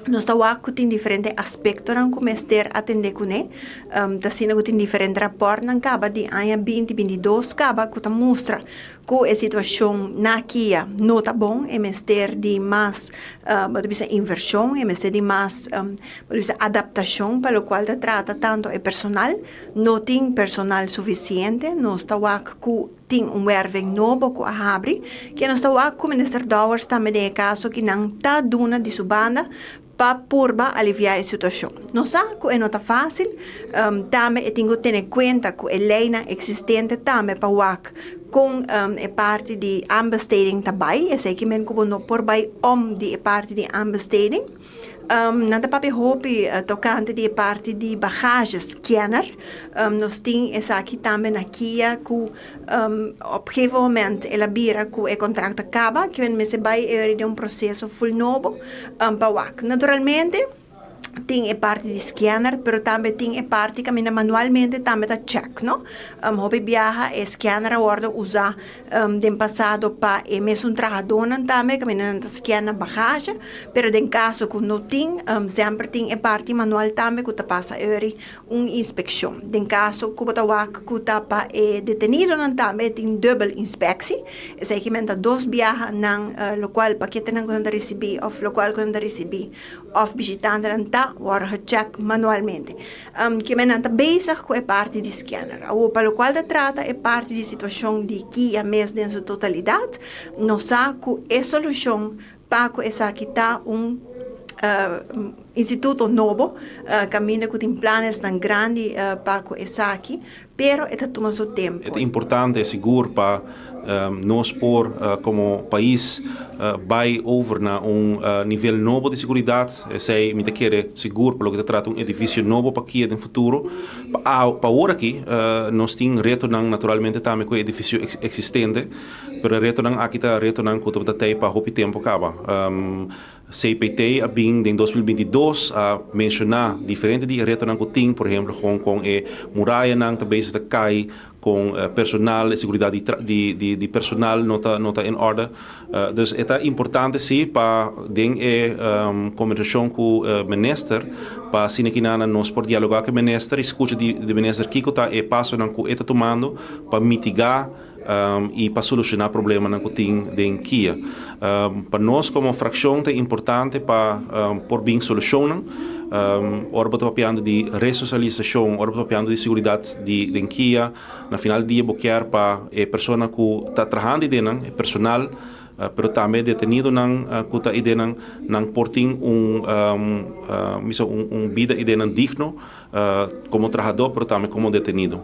nós estamos com diferentes aspectos que o mester atende com ele. Está com diferentes raportes na caba de ano 2022 caba que mostra que a situação na Kia não está bom, é mester de mais inversão, é mester de mais adaptação, para o qual trata tanto o personal, não tem personal suficiente, nós estamos com tem werving novo que abre, que nós estamos com o ministro Dowers também é caso que não está duna de sua banda para purba aliviar a situação. Não sabe que não está fácil, também tenho que ter em conta que a lei existente também para o com a parte de aanbesteding também, é que men que não por bij de parte de aanbesteding. Na papi hopi tocante de parte de bagagem scanner, nós temos essa aqui também na Kia que op gegeven moment ela bira que o contrato acaba, que vem se vai de processo full novo para o naturalmente tem a parte de scanner, pero também tem a parte que camina manualmente, também está check, não? Hobby viaja, é scanner agora usa do passado para mesmo trabalhador também, camina scanner bagagem, pero em caso que não tem, sempre tem a parte manual também que passa uma inspeção. Em caso que está para detenido também tem double inspeção, é que menta dois viaja na local paquete não quando receber, ou local quando receber, of visitante não worden check manualmente. Que men está bezig com a parte de scanner. Para o qual trata a parte de situação de Kia mesmo em sua totalidade, nós sabe que a solução para essa que está instituto novo, caminha com planos tão grandes para essa aqui, pero está tomando seu tempo. É importante, é seguro para nós por como país vai over na nível novo de seguridade, sei me quer seguro pelo que trata edifício novo para aqui no futuro. Para agora aqui nós temos retornando naturalmente também com o edifício existente, pero retornando aqui está retornando com toda a para roupa tempo acaba. CPT a bem em 2022 a mencionar diferente de retornando com tem, por exemplo, Hong Kong e muralha não também está cai com personal, segurança de personal não tá em ordem. Dus é importante sim para den conversação com o minister para sinekina nós por dialogar com o minister, escuta de minister que está e passo não que está tomando para mitigar e para solucionar problemas que tem em Kia. Para nós como Fraccion é importante para por bem solucionar. Ora papiando de resocialização, ora papiando de segurança de Kia, na final do dia boquear para a pessoa que está trabalhando e personal, pero também detenido que está idenan não portem vida idenan digno como trabalhador, pero também como detenido.